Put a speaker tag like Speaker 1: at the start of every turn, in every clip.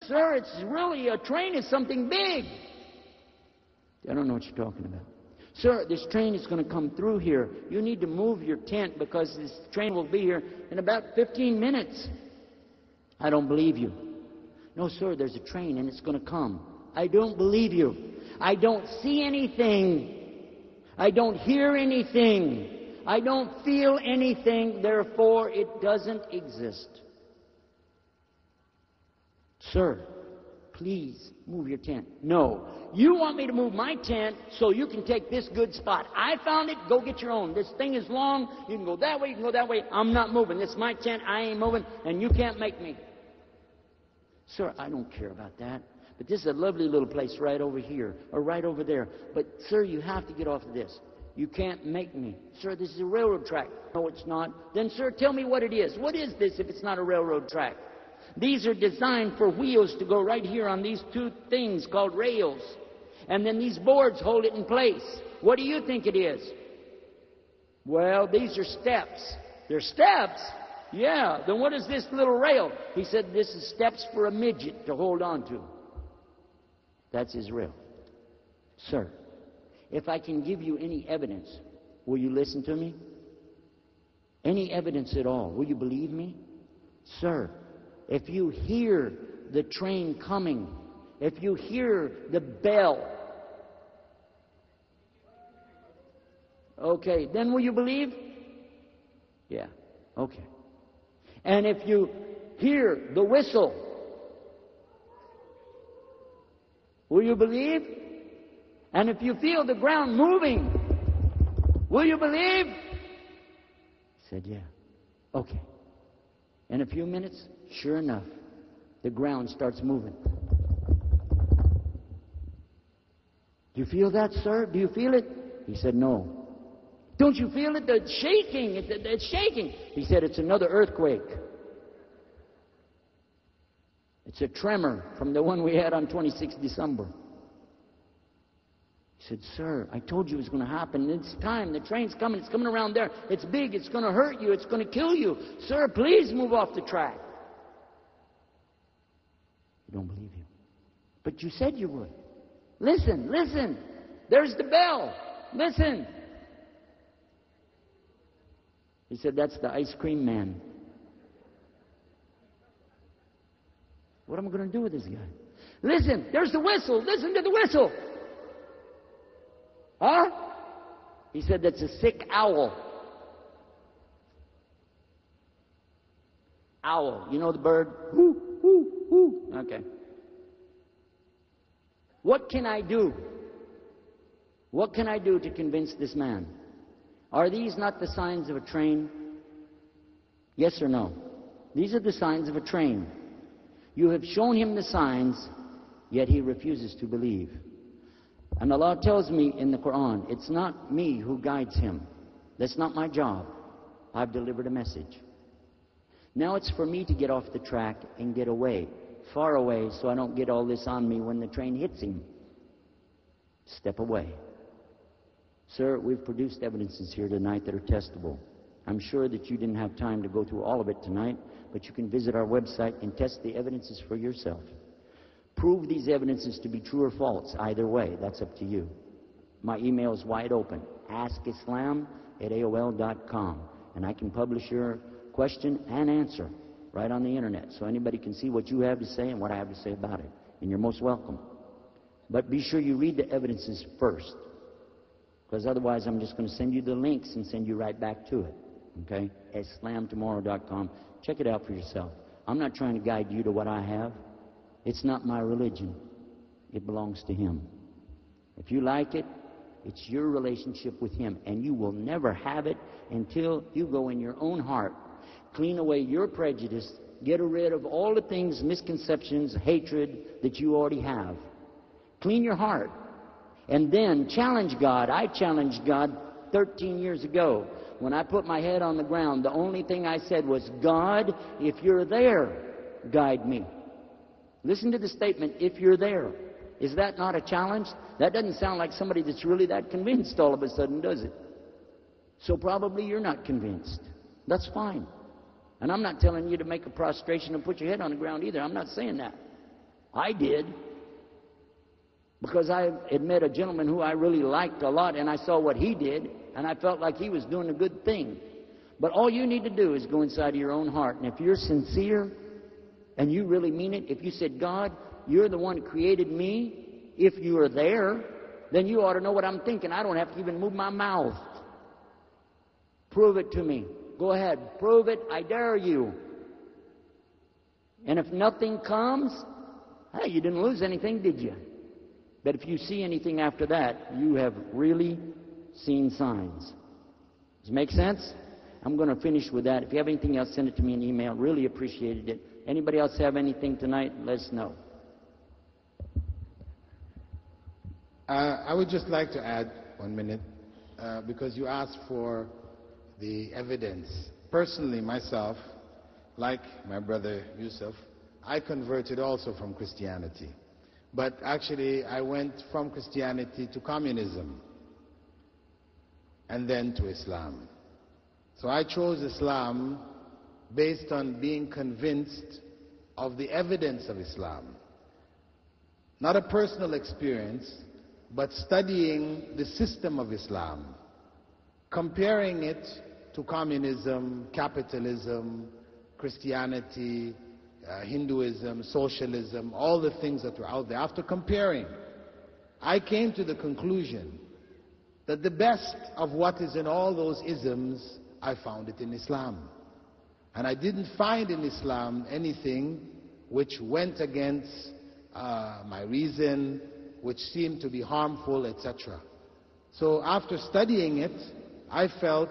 Speaker 1: Sir, it's really, a train is something big. I don't know what you're talking about. Sir, this train is going to come through here. You need to move your tent because this train will be here in about 15 minutes. I don't believe you. No, sir, there's a train and it's going to come. I don't believe you. I don't see anything. I don't hear anything. I don't feel anything. Therefore, it doesn't exist. Sir, please move your tent. No. You want me to move my tent so you can take this good spot. I found it. Go get your own. This thing is long. You can go that way. You can go that way. I'm not moving. This is my tent. I ain't moving. And you can't make me. Sir, I don't care about that. But this is a lovely little place right over here or right over there. But, sir, you have to get off of this. You can't make me. Sir, this is a railroad track. No, it's not. Then, sir, tell me what it is. What is this if it's not a railroad track? These are designed for wheels to go right here on these two things called rails. And then these boards hold it in place. What do you think it is? Well, these are steps. They're steps? Yeah. Then what is this little rail? He said this is steps for a midget to hold on to. That's his rail. Sir, if I can give you any evidence, will you listen to me? Any evidence at all, will you believe me? Sir, if you hear the train coming, if you hear the bell, okay, then will you believe? Yeah, okay. And if you hear the whistle, will you believe? And if you feel the ground moving, will you believe? He said, yeah. Okay. In a few minutes, sure enough, the ground starts moving. Do you feel that, sir? Do you feel it? He said, no. Don't you feel it? It's shaking. It's shaking. He said, it's another earthquake. It's a tremor from the one we had on 26th December. He said, sir, I told you it was going to happen. It's time. The train's coming. It's coming around there. It's big. It's going to hurt you. It's going to kill you. Sir, please move off the track. I don't believe you. But you said you would. Listen, listen. There's the bell. Listen. He said, that's the ice cream man. What am I going to do with this guy? Listen, there's the whistle. Listen to the whistle. Huh? He said, that's a sick owl. Owl. You know the bird? Whoo, whoo, whoo. Okay. What can I do? What can I do to convince this man? Are these not the signs of a train? Yes or no? These are the signs of a train. You have shown him the signs, yet he refuses to believe. And Allah tells me in the Quran, it's not me who guides him. That's not my job. I've delivered a message. Now it's for me to get off the track and get away, far away, so I don't get all this on me when the train hits him. Step away. Sir, we've produced evidences here tonight that are testable. I'm sure that you didn't have time to go through all of it tonight, but you can visit our website and test the evidences for yourself. Prove these evidences to be true or false. Either way, that's up to you. My email is wide open, askislam@aol.com, and I can publish your question and answer right on the internet, so anybody can see what you have to say and what I have to say about it, and you're most welcome. But be sure you read the evidences first, because otherwise I'm just going to send you the links and send you right back to it. Okay? Islamtomorrow.com. Check it out for yourself. I'm not trying to guide you to what I have. It's not my religion. It belongs to Him. If you like it, it's your relationship with Him, and you will never have it until you go in your own heart, clean away your prejudice, get rid of all the things, misconceptions, hatred that you already have. Clean your heart. And then challenge God. I challenged God 13 years ago. When I put my head on the ground, the only thing I said was, God, if you're there, guide me. Listen to the statement, if you're there. Is that not a challenge? That doesn't sound like somebody that's really that convinced all of a sudden, does it? So probably you're not convinced. That's fine. And I'm not telling you to make a prostration and put your head on the ground either. I'm not saying that. I did. Because I had met a gentleman who I really liked a lot, and I saw what he did, and I felt like he was doing a good thing. But all you need to do is go inside of your own heart. And if you're sincere and you really mean it, if you said, God, you're the one who created me, if you are there, then you ought to know what I'm thinking. I don't have to even move my mouth. Prove it to me. Go ahead. Prove it. I dare you. And if nothing comes, hey, you didn't lose anything, did you? But if you see anything after that, you have really seen signs. Does it make sense? I'm going to finish with that. If you have anything else, send it to me in email. Really appreciated it. Anybody else have anything tonight? Let us know.
Speaker 2: I would just like to add 1 minute, because you asked for the evidence. Personally, myself, like my brother Yusuf, I converted also from Christianity. But actually, I went from Christianity to communism and then to Islam. So I chose Islam based on being convinced of the evidence of Islam. Not a personal experience, but studying the system of Islam, comparing it to communism, capitalism, Christianity, Hinduism, socialism, all the things that were out there. After comparing, I came to the conclusion that the best of what is in all those isms, I found it in Islam. And I didn't find in Islam anything which went against my reason, which seemed to be harmful, etc. So after studying it, I felt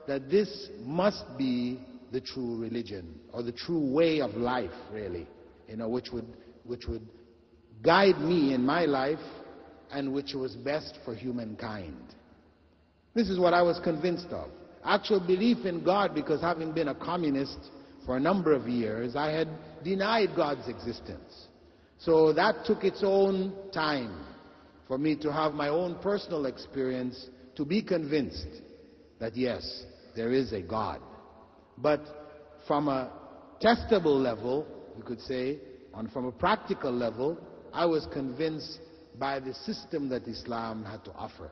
Speaker 2: that this must be the true religion, or the true way of life, really, which would guide me in my life, and which was best for humankind. This is what I was convinced of. Actual belief in God, because having been a communist for a number of years, I had denied God's existence. So that took its own time for me to have my own personal experience, to be convinced that yes, there is a God. But from a testable level, you could say, and from a practical level, I was convinced by the system that Islam had to offer.